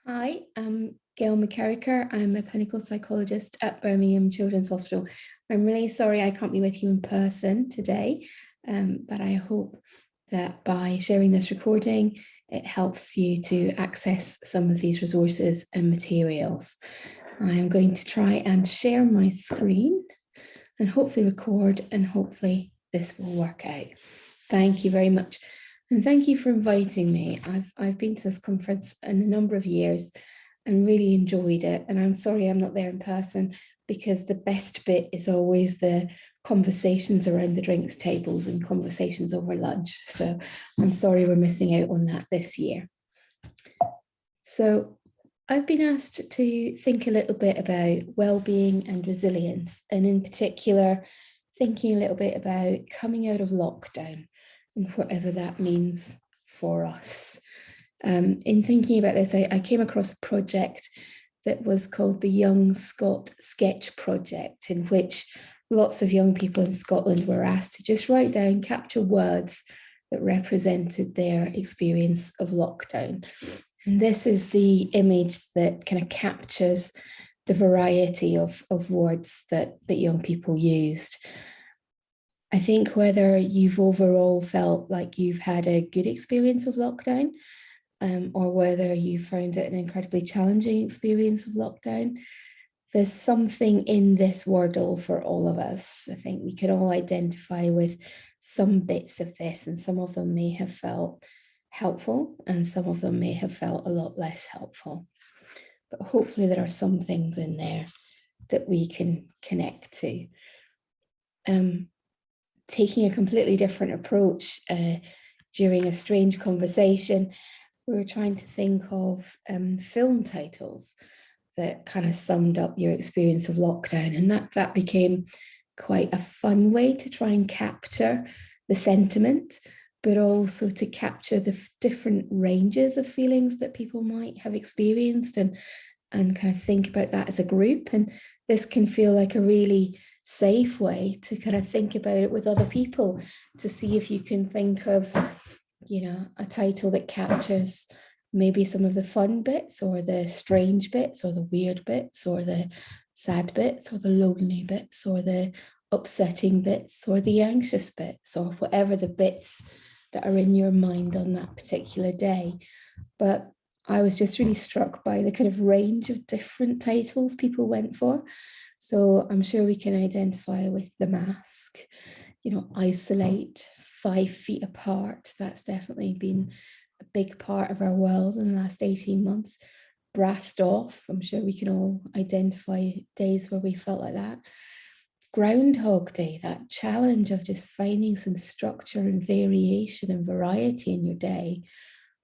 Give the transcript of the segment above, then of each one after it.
Hi, I'm Gayle McKerracher. I'm a clinical psychologist at Birmingham Children's Hospital. I'm really sorry I can't be with you in person today, but I hope that by sharing this recording, it helps you to access some of these resources and materials. I am going to try and share my screen and hopefully record, and hopefully this will work out. Thank you very much. And thank you for inviting me. I've been to this conference in a number of years and really enjoyed it. And I'm sorry I'm not there in person, because the best bit is always the conversations around the drinks tables and conversations over lunch. So I'm sorry we're missing out on that this year. So I've been asked to think a little bit about well-being and resilience, and in particular, thinking a little bit about coming out of lockdown and whatever that means for us. In thinking about this, I came across a project that was called the Young SCOT Sketch Project, in which lots of young people in Scotland were asked to just write down, capture words that represented their experience of lockdown. And this is the image that kind of captures the variety of words that young people used. I think whether you've overall felt like you've had a good experience of lockdown, or whether you found it an incredibly challenging experience of lockdown, there's something in this wordle for all of us. I think we can all identify with some bits of this, and some of them may have felt helpful and some of them may have felt a lot less helpful. But hopefully there are some things in there that we can connect to. Taking a completely different approach during a strange conversation, we were trying to think of film titles that kind of summed up your experience of lockdown, and that became quite a fun way to try and capture the sentiment, but also to capture the different ranges of feelings that people might have experienced, and kind of think about that as a group. And this can feel like a really safe way to kind of think about it with other people, to see if you can think of, a title that captures maybe some of the fun bits, or the strange bits, or the weird bits, or the sad bits, or the lonely bits, or the upsetting bits, or the anxious bits, or whatever the bits that are in your mind on that particular day. But I was just really struck by the kind of range of different titles people went for. So I'm sure we can identify with the mask, isolate, 5 feet apart. That's definitely been a big part of our world in the last 18 months. Brassed off, I'm sure we can all identify days where we felt like that. Groundhog Day, that challenge of just finding some structure and variation and variety in your day.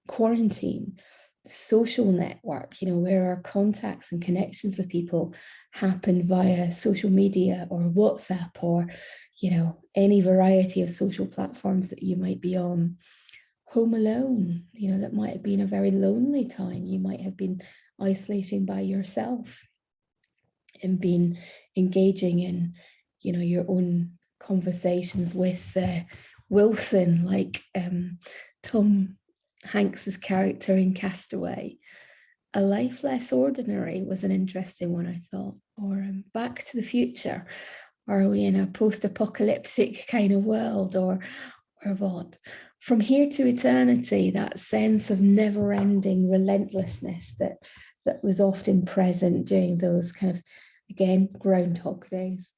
Quarantine, social network, where our contacts and connections with people happen via social media or WhatsApp, or any variety of social platforms that you might be on. Home alone, that might have been a very lonely time. You might have been isolating by yourself and been engaging in your own conversations with Wilson, like Tom Hanks's character in Castaway. A Life Less Ordinary was an interesting one, I thought. Or Back to the Future. Are we in a post-apocalyptic kind of world, or what? From Here to Eternity, that sense of never-ending relentlessness that was often present during those kind of, again, Groundhog Days.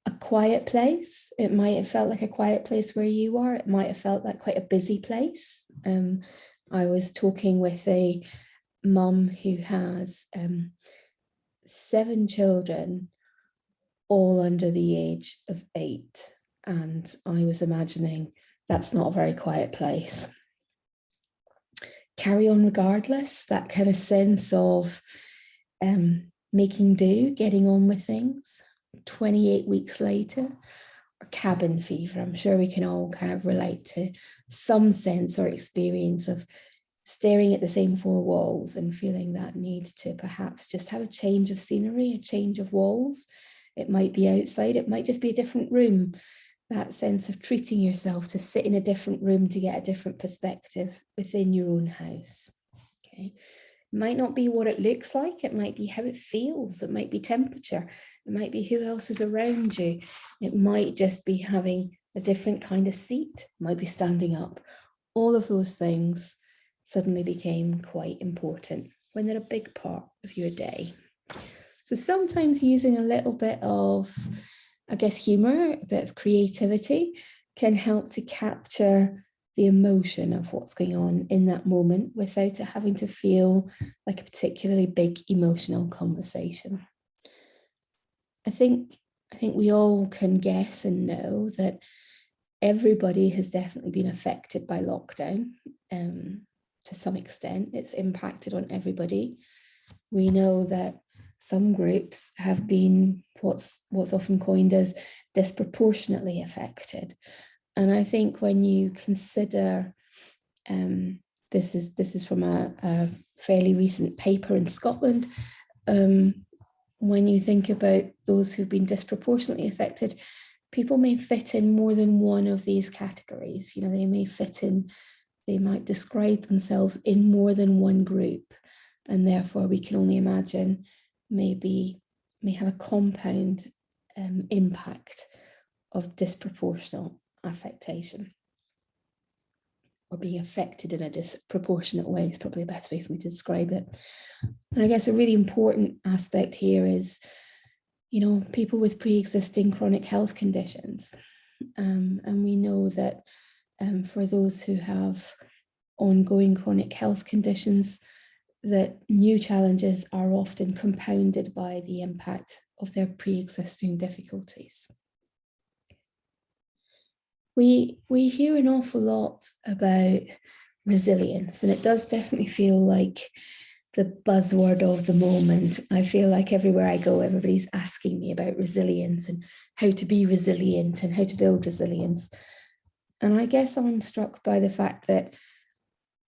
A Quiet Place. It might have felt like a quiet place where you are. It might have felt like quite a busy place. I was talking with a mum who has 7 children, all under the age of 8. And I was imagining that's not a very quiet place. Carry on regardless, that kind of sense of making do, getting on with things. 28 weeks later. Or cabin fever. I'm sure we can all kind of relate to some sense or experience of staring at the same 4 walls and feeling that need to perhaps just have a change of scenery, a change of walls. It might be outside, it might just be a different room. That sense of treating yourself to sit in a different room to get a different perspective within your own house. Okay. It might not be what it looks like, it might be how it feels, it might be temperature, it might be who else is around you, it might just be having a different kind of seat, it might be standing up. All of those things suddenly became quite important when they're a big part of your day. So sometimes using a little bit of, I guess, humor, a bit of creativity can help to capture the emotion of what's going on in that moment without it having to feel like a particularly big emotional conversation. I think we all can guess and know that everybody has definitely been affected by lockdown. To some extent, it's impacted on everybody. We know that some groups have been what's often coined as disproportionately affected. And I think when you consider, this is from a fairly recent paper in Scotland, when you think about those who've been disproportionately affected, people may fit in more than one of these categories. You know, they may fit in, they might describe themselves in more than one group, and therefore we can only imagine may have a compound impact of disproportional affectation, or being affected in a disproportionate way is probably a better way for me to describe it. And I guess a really important aspect here is, you know, people with pre-existing chronic health conditions. And we know that for those who have ongoing chronic health conditions, that new challenges are often compounded by the impact of their pre-existing difficulties. We hear an awful lot about resilience, and it does definitely feel like the buzzword of the moment. I feel like everywhere I go, everybody's asking me about resilience and how to be resilient and how to build resilience. And I guess I'm struck by the fact that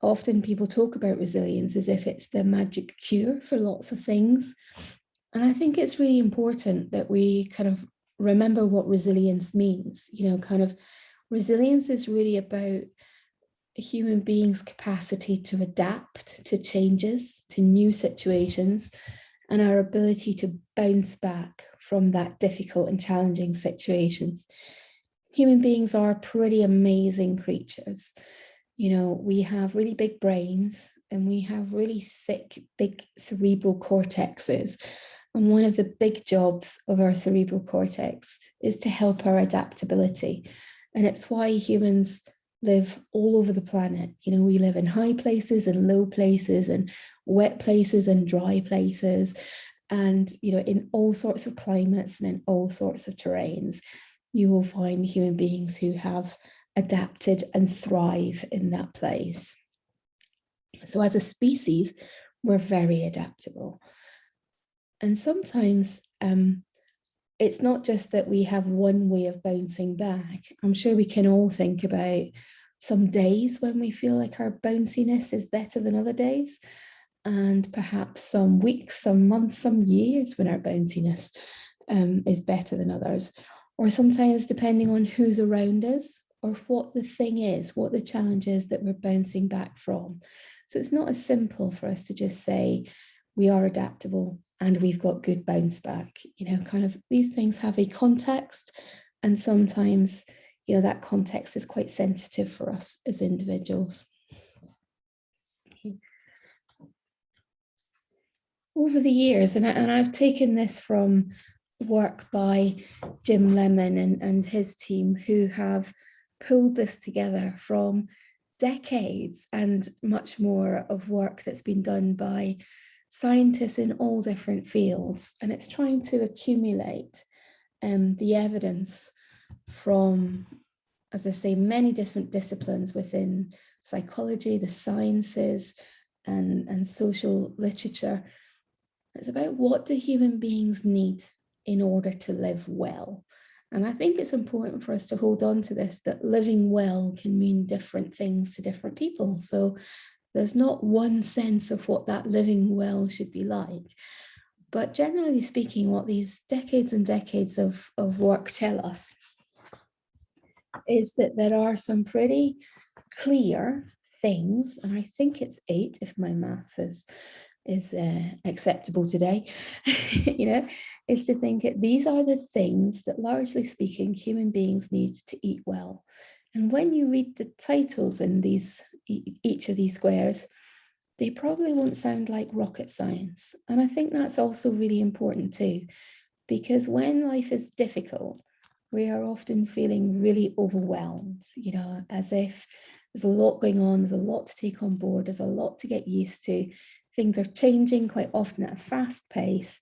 often people talk about resilience as if it's the magic cure for lots of things. And I think it's really important that we kind of remember what resilience means. You know, kind of resilience is really about a human being's capacity to adapt to changes, to new situations, and our ability to bounce back from that difficult and challenging situations. Human beings are pretty amazing creatures. You know, we have really big brains and we have really thick, big cerebral cortexes. And one of the big jobs of our cerebral cortex is to help our adaptability. And it's why humans live all over the planet. You know, we live in high places and low places and wet places and dry places. And, you know, in all sorts of climates and in all sorts of terrains, you will find human beings who have adapted and thrive in that place. So as a species, we're very adaptable. And sometimes it's not just that we have one way of bouncing back. I'm sure we can all think about some days when we feel like our bounciness is better than other days, and perhaps some weeks, some months, some years when our bounciness is better than others. Or sometimes depending on who's around us or what the thing is, what the challenge is that we're bouncing back from. So it's not as simple for us to just say we are adaptable and we've got good bounce back. You know, kind of these things have a context, and sometimes, you know, that context is quite sensitive for us as individuals. Over the years, and I've taken this from work by Jim Lemon and his team, who have pulled this together from decades and much more of work that's been done by scientists in all different fields. And it's trying to accumulate the evidence from, as I say, many different disciplines within psychology, the sciences, and social literature. It's about what do human beings need in order to live well. And I think it's important for us to hold on to this, that living well can mean different things to different people. So there's not one sense of what that living well should be like. But generally speaking, what these decades and decades of work tell us is that there are some pretty clear things, and I think it's 8 if my maths is is acceptable today, you know, is to think that these are the things that, largely speaking, human beings need to eat well. And when you read the titles in these, each of these squares, they probably won't sound like rocket science. And I think that's also really important too, because when life is difficult, we are often feeling really overwhelmed, you know, as if there's a lot going on, there's a lot to take on board, there's a lot to get used to. Things are changing quite often at a fast pace.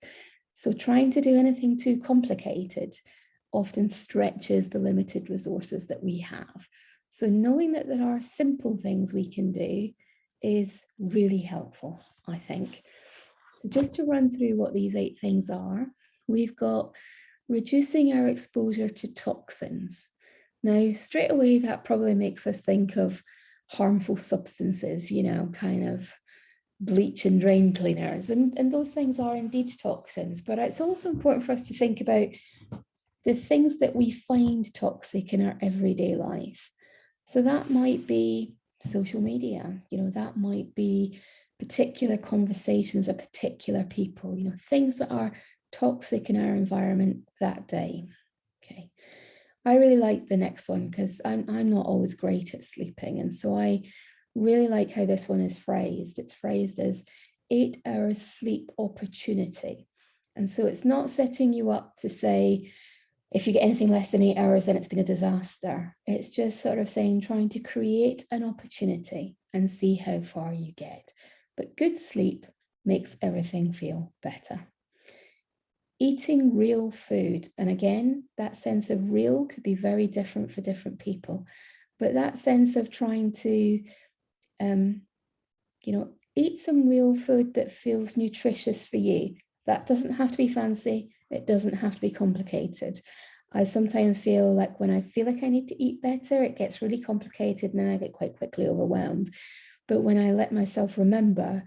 So trying to do anything too complicated often stretches the limited resources that we have. So knowing that there are simple things we can do is really helpful, I think. So just to run through what these 8 things are, we've got reducing our exposure to toxins. Now, straight away, that probably makes us think of harmful substances, you know, kind of bleach and drain cleaners. And those things are indeed toxins, but it's also important for us to think about the things that we find toxic in our everyday life. So that might be social media, you know, that might be particular conversations of particular people, you know, things that are toxic in our environment that day. Okay. I really like the next one because I'm not always great at sleeping. And so I really like how this one is phrased. It's phrased as 8 hours sleep opportunity. And so it's not setting you up to say, if you get anything less than 8 hours, then it's been a disaster. It's just sort of saying, trying to create an opportunity and see how far you get. But good sleep makes everything feel better. Eating real food. And again, that sense of real could be very different for different people. But that sense of trying to, you know, eat some real food that feels nutritious for you. That doesn't have to be fancy. It doesn't have to be complicated. I sometimes feel like when I feel like I need to eat better, it gets really complicated and then I get quite quickly overwhelmed. But when I let myself remember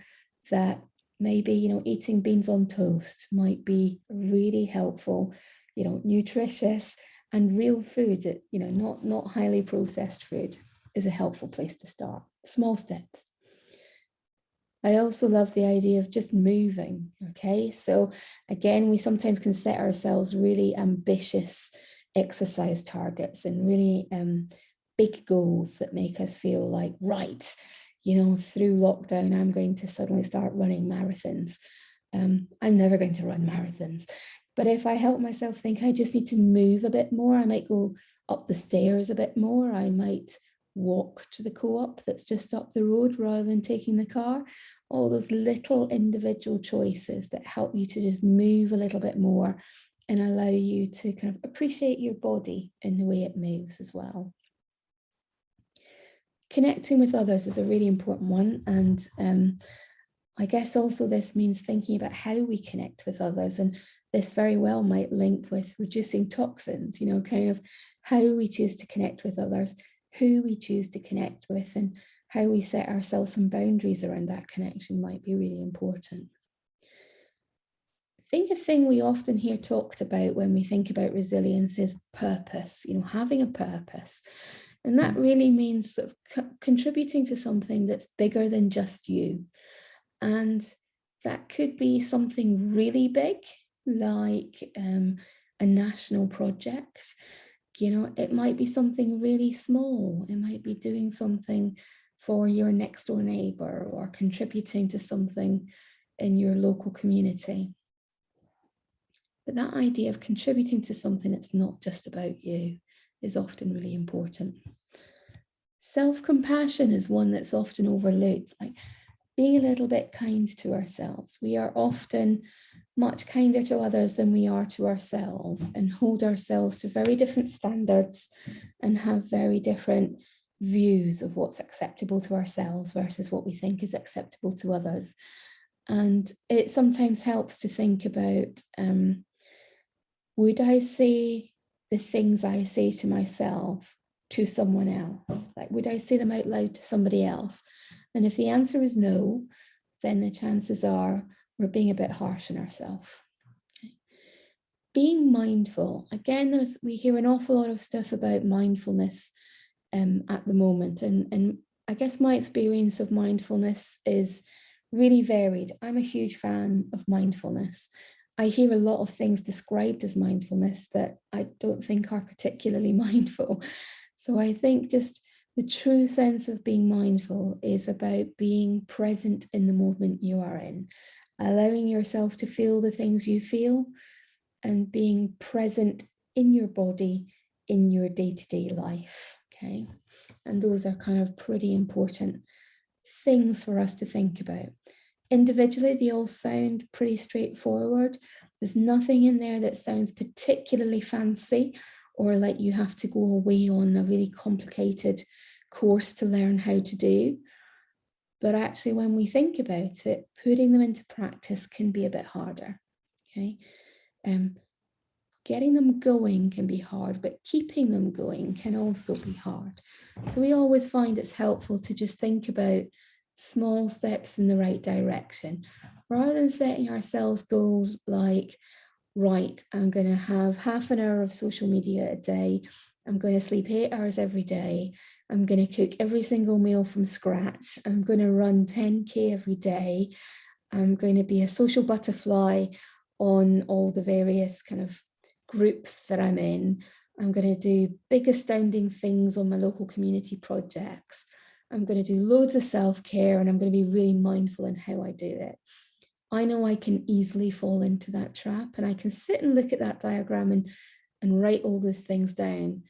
that maybe, you know, eating beans on toast might be really helpful, you know, nutritious and real food, you know, not highly processed food is a helpful place to start. Small steps. I also love the idea of just moving, okay? So again, we sometimes can set ourselves really ambitious exercise targets and really big goals that make us feel like, right, you know, through lockdown, I'm going to suddenly start running marathons. I'm never going to run marathons. But if I help myself think I just need to move a bit more, I might go up the stairs a bit more, I might walk to the co-op that's just up the road rather than taking the car. All those little individual choices that help you to just move a little bit more and allow you to kind of appreciate your body in the way it moves as well. Connecting with others is a really important one. And I guess also this means thinking about how we connect with others. And this very well might link with reducing toxins, you know, kind of how we choose to connect with others, who we choose to connect with, and how we set ourselves some boundaries around that connection might be really important. I think a thing we often hear talked about when we think about resilience is purpose, you know, having a purpose. And that really means sort of contributing to something that's bigger than just you. And that could be something really big, like a national project. You know, it might be something really small. It might be doing something for your next door neighbor or contributing to something in your local community. But that idea of contributing to something that's not just about you is often really important. Self-compassion is one that's often overlooked, like being a little bit kind to ourselves. We are often much kinder to others than we are to ourselves and hold ourselves to very different standards and have very different views of what's acceptable to ourselves versus what we think is acceptable to others. And it sometimes helps to think about, would I say the things I say to myself to someone else? Like, would I say them out loud to somebody else? And if the answer is no, then the chances are we're being a bit harsh on ourselves. Okay. Being mindful. Again, we hear an awful lot of stuff about mindfulness at the moment. And I guess my experience of mindfulness is really varied. I'm a huge fan of mindfulness. I hear a lot of things described as mindfulness that I don't think are particularly mindful. So I think just the true sense of being mindful is about being present in the moment you are in, allowing yourself to feel the things you feel, and being present in your body in your day-to-day life. Okay. And those are kind of pretty important things for us to think about. Individually, they all sound pretty straightforward. There's nothing in there that sounds particularly fancy or like you have to go away on a really complicated course to learn how to do. But actually, when we think about it, putting them into practice can be a bit harder. Okay. Getting them going can be hard, but keeping them going can also be hard. So we always find it's helpful to just think about small steps in the right direction, rather than setting ourselves goals like, right, I'm going to have half an hour of social media a day. I'm going to sleep 8 hours every day. I'm going to cook every single meal from scratch. I'm going to run 10K every day. I'm going to be a social butterfly on all the various kind of groups that I'm in. I'm going to do big astounding things on my local community projects. I'm going to do loads of self-care, and I'm going to be really mindful in how I do it. I know I can easily fall into that trap, and I can sit and look at that diagram and write all those things down.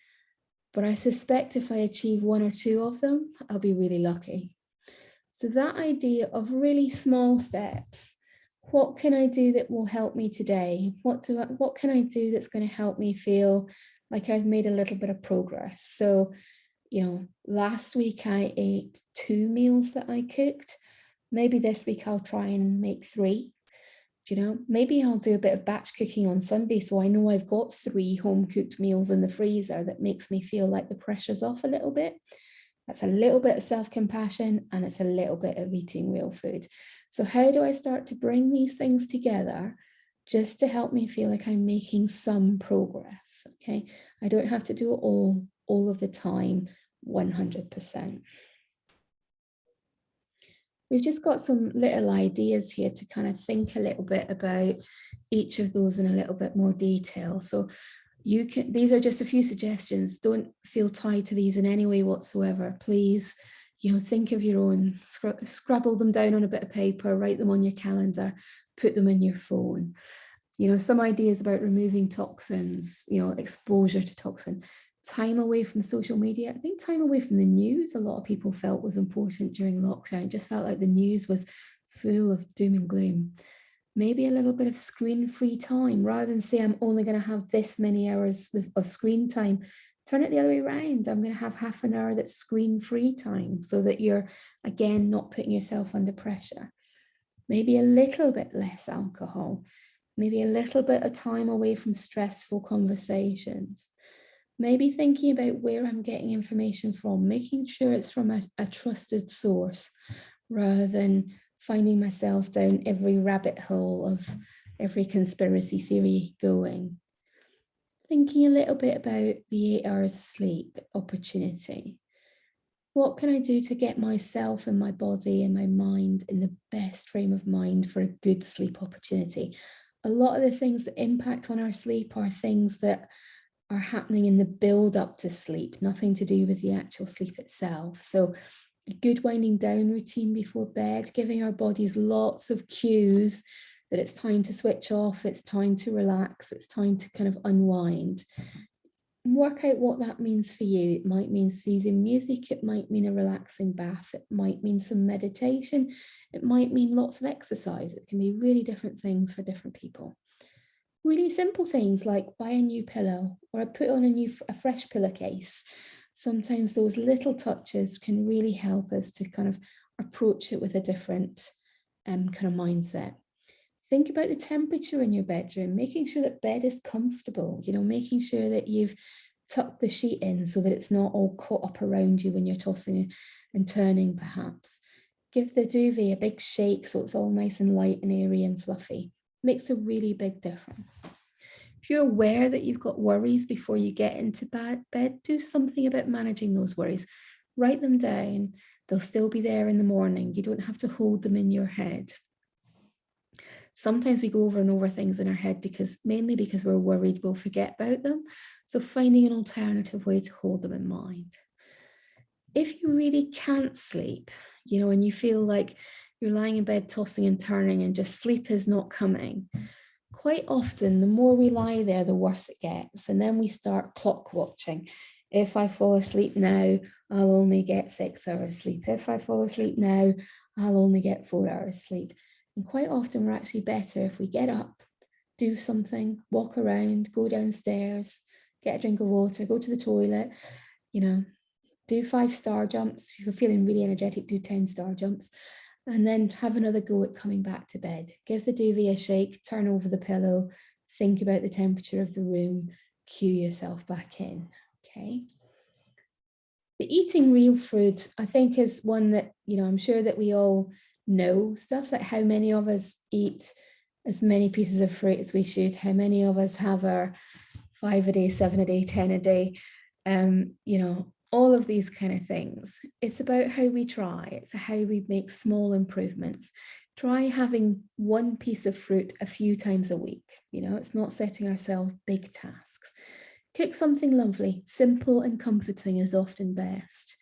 But I suspect if I achieve one or two of them, I'll be really lucky. So that idea of really small steps, what can I do that will help me today? What can I do that's going to help me feel like I've made a little bit of progress? So, last week I ate 2 meals that I cooked. Maybe this week I'll try and make 3. Maybe I'll do a bit of batch cooking on Sunday, so I know I've got 3 home cooked meals in the freezer. That makes me feel like the pressure's off a little bit. That's a little bit of self-compassion, and it's a little bit of eating real food. So how do I start to bring these things together just to help me feel like I'm making some progress? Okay, I don't have to do it all of the time, 100%. We've just got some little ideas here to kind of think a little bit about each of those in a little bit more detail. So these are just a few suggestions. Don't feel tied to these in any way whatsoever. Please, think of your own, scribble them down on a bit of paper, write them on your calendar, put them in your phone. Some ideas about removing toxins, exposure to toxin, time away from social media. I think time away from the news, a lot of people felt was important during lockdown. It just felt like the news was full of doom and gloom. Maybe a little bit of screen-free time, rather than say I'm only going to have this many hours of screen time. Turn it the other way around. I'm going to have half an hour that's screen-free time, so that you're, again, not putting yourself under pressure. Maybe a little bit less alcohol. Maybe a little bit of time away from stressful conversations. Maybe thinking about where I'm getting information from, making sure it's from a trusted source, rather than finding myself down every rabbit hole of every conspiracy theory going. Thinking a little bit about the 8 hours sleep opportunity. What can I do to get myself and my body and my mind in the best frame of mind for a good sleep opportunity? A lot of the things that impact on our sleep are things that are happening in the build up to sleep, nothing to do with the actual sleep itself. So a good winding down routine before bed, giving our bodies lots of cues that it's time to switch off, it's time to relax, it's time to kind of unwind. Work out what that means for you. It might mean soothing music, it might mean a relaxing bath, it might mean some meditation, it might mean lots of exercise. It can be really different things for different people. Really simple things like buy a new pillow or put on a fresh pillowcase. Sometimes those little touches can really help us to kind of approach it with a different kind of mindset. Think about the temperature in your bedroom, making sure that bed is comfortable, making sure that you've tucked the sheet in so that it's not all caught up around you when you're tossing and turning, perhaps. Give the duvet a big shake so it's all nice and light and airy and fluffy. Makes a really big difference. If you're aware that you've got worries before you get into bed, do something about managing those worries. Write them down, They'll still be there in the morning. You don't have to hold them in your head. Sometimes we go over and over things in our head mainly because we're worried we'll forget about them. So finding an alternative way to hold them in mind. If you really can't sleep, and you feel like you're lying in bed tossing and turning and just sleep is not coming, quite often the more we lie there, the worse it gets. And then we start clock watching. If I fall asleep now, I'll only get 6 hours sleep. If I fall asleep now, I'll only get 4 hours sleep. And quite often we're actually better if we get up, do something, walk around, go downstairs, get a drink of water, go to the toilet, do 5 star jumps. If you're feeling really energetic, do 10 star jumps, and then have another go at coming back to bed. Give the duvet a shake, turn over the pillow, think about the temperature of the room, cue yourself back in, okay? The eating real food, I think, is one that, I'm sure that we all know. Stuff like how many of us eat as many pieces of fruit as we should, how many of us have our 5 a day, 7 a day, 10 a day, all of these kind of things. It's about how we try. It's how we make small improvements. Try having one piece of fruit a few times a week. It's not setting ourselves big tasks. Cook something lovely. Simple and comforting is often best.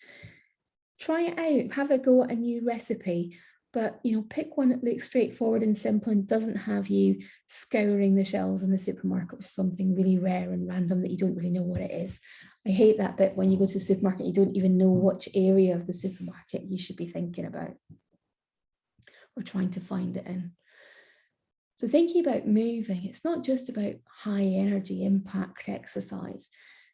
Try it out. Have a go at a new recipe. But, pick one that looks straightforward and simple and doesn't have you scouring the shelves in the supermarket for something really rare and random that you don't really know what it is. I hate that bit when you go to the supermarket, you don't even know which area of the supermarket you should be thinking about or trying to find it in. So thinking about moving, it's not just about high energy impact exercise.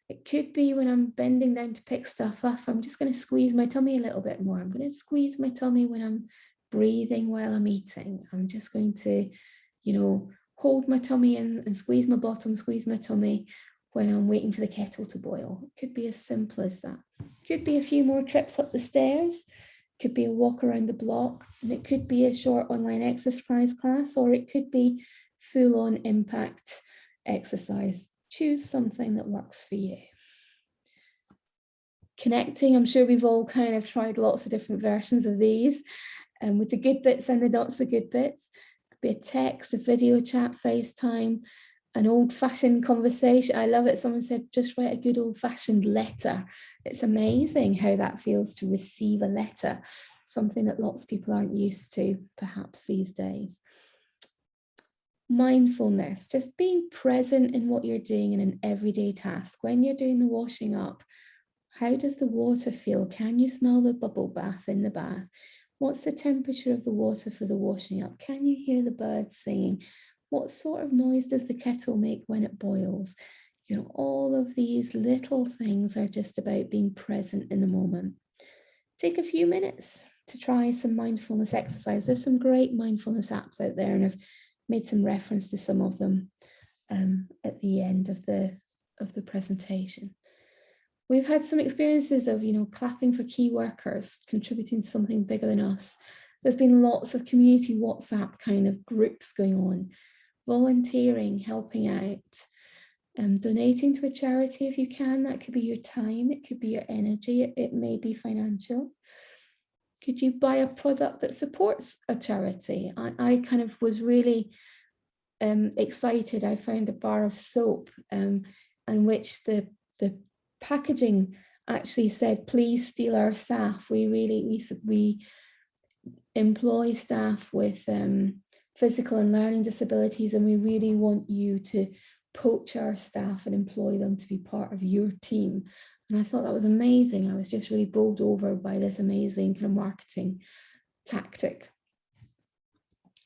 It could be when I'm bending down to pick stuff up, I'm just going to squeeze my tummy a little bit more. I'm going to squeeze my tummy when I'm breathing while I'm eating. I'm just going to, hold my tummy in and squeeze my bottom, squeeze my tummy when I'm waiting for the kettle to boil. It could be as simple as that. It could be a few more trips up the stairs. It could be a walk around the block, and it could be a short online exercise class, or it could be full-on impact exercise. Choose something that works for you. Connecting, I'm sure we've all kind of tried lots of different versions of these. With the good bits and the not so good bits. It could be a text, a video chat, FaceTime, an old-fashioned conversation. I love it. Someone said, just write a good old-fashioned letter. It's amazing how that feels to receive a letter, something that lots of people aren't used to, perhaps these days. Mindfulness, just being present in what you're doing in an everyday task. When you're doing the washing up, how does the water feel? Can you smell the bubble bath in the bath? What's the temperature of the water for the washing up? Can you hear the birds singing? What sort of noise does the kettle make when it boils? All of these little things are just about being present in the moment. Take a few minutes to try some mindfulness exercise. There's some great mindfulness apps out there, and I've made some reference to some of them at the end of the presentation. We've had some experiences of, clapping for key workers, contributing to something bigger than us. There's been lots of community WhatsApp kind of groups going on, volunteering, helping out, donating to a charity if you can. That could be your time, it could be your energy, it may be financial. Could you buy a product that supports a charity? I kind of was really excited. I found a bar of soap in which the packaging actually said, please steal our staff. We employ staff with physical and learning disabilities, and we really want you to poach our staff and employ them to be part of your team. And I thought that was amazing. I was just really bowled over by this amazing kind of marketing tactic.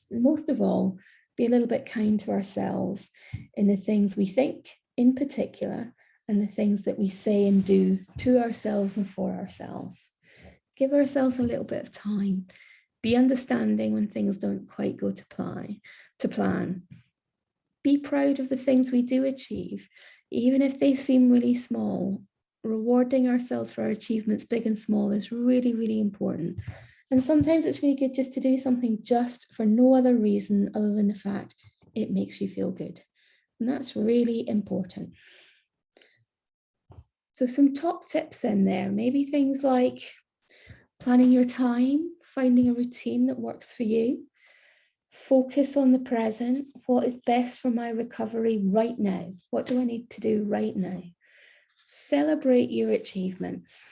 And most of all, be a little bit kind to ourselves in the things we think in particular, and the things that we say and do to ourselves and for ourselves. Give ourselves a little bit of time. Be understanding when things don't quite go to plan. Be proud of the things we do achieve, even if they seem really small. Rewarding ourselves for our achievements, big and small, is really, really important. And sometimes it's really good just to do something just for no other reason other than the fact it makes you feel good. And that's really important. So some top tips in there, maybe things like Planning your time, finding a routine that works for you. Focus on the present. What is best for my recovery right now? What do I need to do right now? Celebrate your achievements.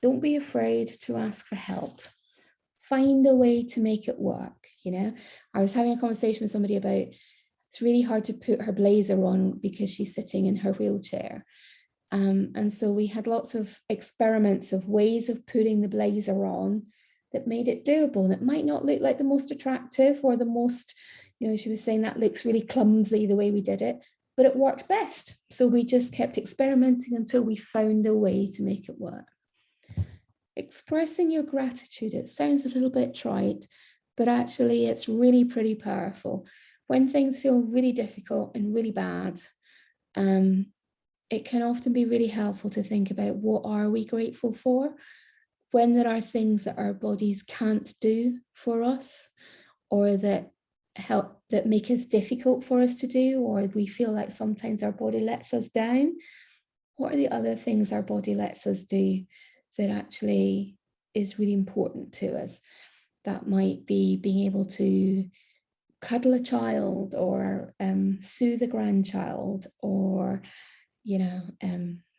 Don't be afraid to ask for help. Find a way to make it work. I was having a conversation with somebody about it's really hard to put her blazer on because she's sitting in her wheelchair. And so we had lots of experiments of ways of putting the blazer on that made it doable. And it might not look like the most attractive or the most, she was saying that looks really clumsy the way we did it, but it worked best. So we just kept experimenting until we found a way to make it work. Expressing your gratitude, it sounds a little bit trite, but actually it's really pretty powerful. When things feel really difficult and really bad, it can often be really helpful to think about what are we grateful for when there are things that our bodies can't do for us, or that make it difficult for us to do, or we feel like sometimes our body lets us down. What are the other things our body lets us do that actually is really important to us? That might be being able to cuddle a child, or soothe a grandchild, or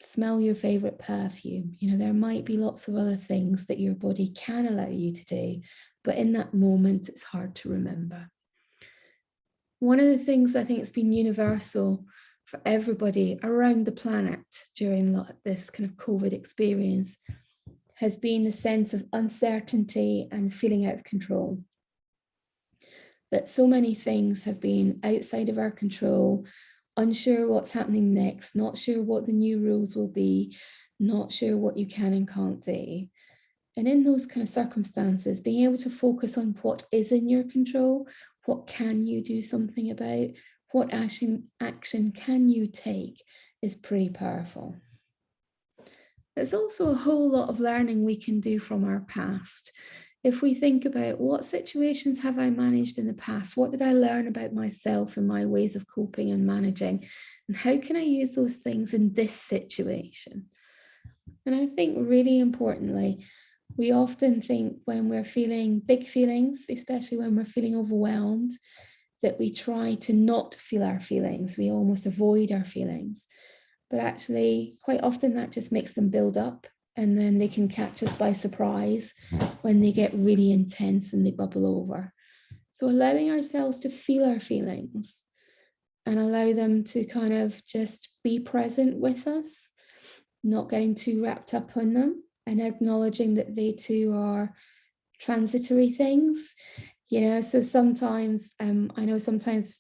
smell your favorite perfume. There might be lots of other things that your body can allow you to do, but in that moment, it's hard to remember. One of the things I think has been universal for everybody around the planet during this kind of COVID experience has been the sense of uncertainty and feeling out of control. That so many things have been outside of our control, unsure what's happening next, not sure what the new rules will be, not sure what you can and can't do. And in those kind of circumstances, being able to focus on what is in your control, what can you do something about, what action can you take, is pretty powerful. There's also a whole lot of learning we can do from our past. If we think about what situations have I managed in the past, what did I learn about myself and my ways of coping and managing, and how can I use those things in this situation? And I think really importantly, we often think when we're feeling big feelings, especially when we're feeling overwhelmed, that we try to not feel our feelings. We almost avoid our feelings. But actually, quite often that just makes them build up, and then they can catch us by surprise when they get really intense and they bubble over. So allowing ourselves to feel our feelings and allow them to kind of just be present with us, not getting too wrapped up on them, and acknowledging that they too are transitory things. So sometimes I know sometimes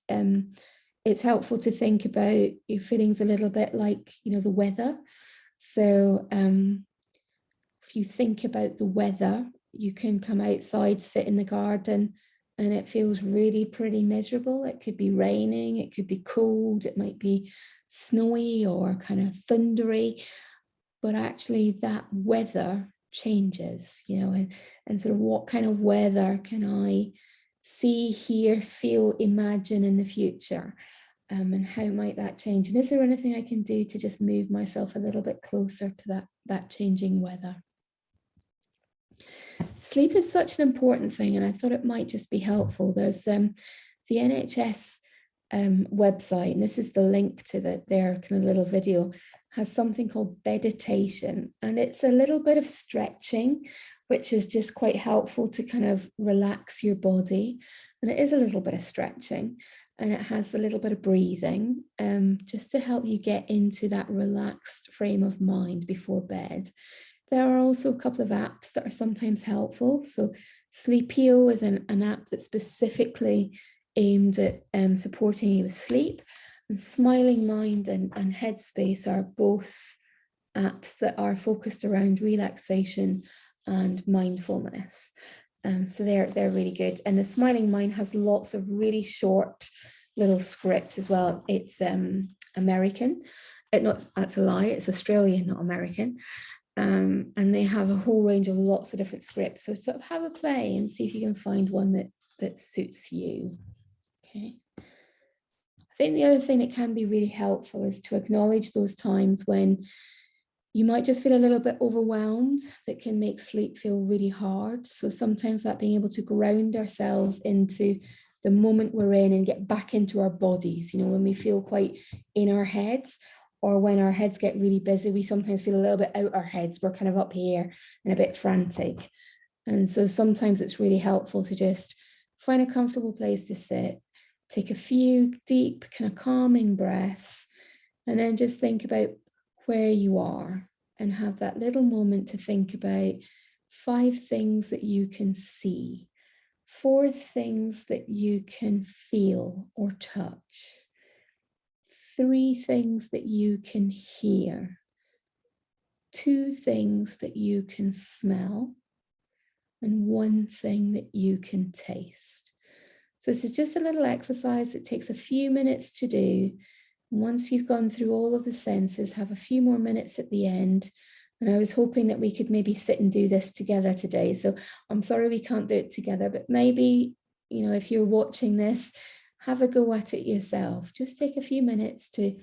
it's helpful to think about your feelings a little bit like the weather. So if you think about the weather, you can come outside, sit in the garden, and it feels really pretty miserable. It could be raining, it could be cold, it might be snowy or kind of thundery, but actually that weather changes, and sort of what kind of weather can I see, hear, feel, imagine in the future, and how might that change? And is there anything I can do to just move myself a little bit closer to that changing weather? Sleep is such an important thing, and I thought it might just be helpful. There's the NHS website, and this is the link to their kind of little video, has something called BEDITATION, and it's a little bit of stretching, which is just quite helpful to kind of relax your body. And it is a little bit of stretching, and it has a little bit of breathing, just to help you get into that relaxed frame of mind before bed. There are also a couple of apps that are sometimes helpful. So Sleepio is an app that's specifically aimed at supporting you with sleep. And Smiling Mind and Headspace are both apps that are focused around relaxation and mindfulness. So they're really good. And the Smiling Mind has lots of really short little scripts as well. It's American. That's a lie. It's Australian, not American. And they have a whole range of lots of different scripts. So sort of have a play and see if you can find one that suits you. Okay. I think the other thing that can be really helpful is to acknowledge those times when You might just feel a little bit overwhelmed. That can make sleep feel really hard. So sometimes that being able to ground ourselves into the moment we're in and get back into our bodies, you know, when we feel quite in our heads, or when our heads get really busy, we sometimes feel a little bit out our heads. We're kind of up here and a bit frantic. And so sometimes it's really helpful to just find a comfortable place to sit, take a few deep, kind of calming breaths, and then just think about where you are and have that little moment to think about 5 things that you can see, 4 things that you can feel or touch, 3 things that you can hear, 2 things that you can smell, and 1 thing that you can taste. So this is just a little exercise that takes a few minutes to do. Once you've gone through all of the senses, have a few more minutes at the end. And I was hoping that we could maybe sit and do this together today. So I'm sorry we can't do it together, but maybe, you know, if you're watching this, have a go at it yourself. Just take a few minutes to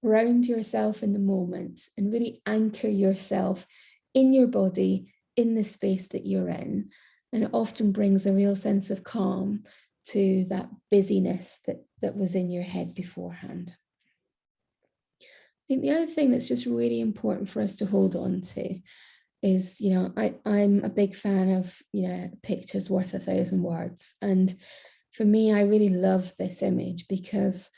ground yourself in the moment and really anchor yourself in your body, in the space that you're in. And it often brings a real sense of calm to that busyness that was in your head beforehand. I think the other thing that's just really important for us to hold on to is, you know, I'm a big fan of, you know, pictures worth 1,000 words. And for me, I really love this image because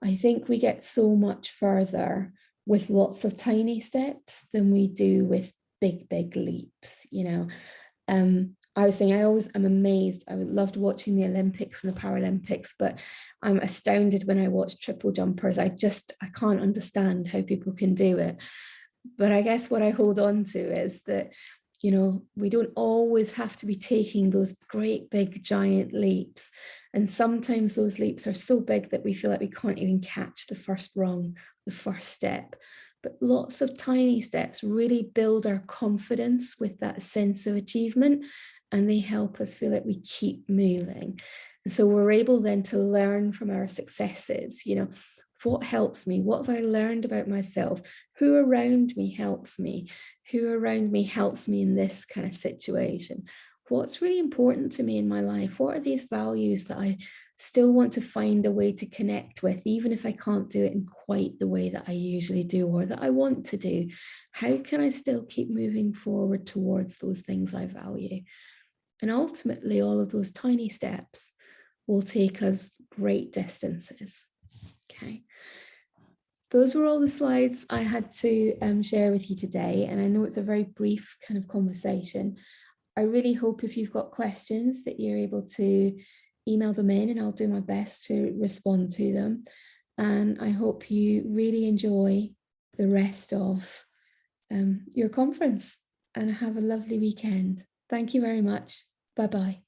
I think we get so much further with lots of tiny steps than we do with big, big leaps, you know. I was saying, I'm amazed. I loved watching the Olympics and the Paralympics, but I'm astounded when I watch triple jumpers. I can't understand how people can do it. But I guess what I hold on to is that, you know, we don't always have to be taking those great big giant leaps. And sometimes those leaps are so big that we feel like we can't even catch the first rung, the first step. But lots of tiny steps really build our confidence with that sense of achievement, and they help us feel like we keep moving. And so we're able then to learn from our successes. You know, what helps me? What have I learned about myself? Who around me helps me? Who around me helps me in this kind of situation? What's really important to me in my life? What are these values that I still want to find a way to connect with, even if I can't do it in quite the way that I usually do or that I want to do? How can I still keep moving forward towards those things I value? And ultimately, all of those tiny steps will take us great distances. Okay. Those were all the slides I had to share with you today. And I know it's a very brief kind of conversation. I really hope if you've got questions that you're able to email them in, and I'll do my best to respond to them. And I hope you really enjoy the rest of your conference and have a lovely weekend. Thank you very much. Bye-bye.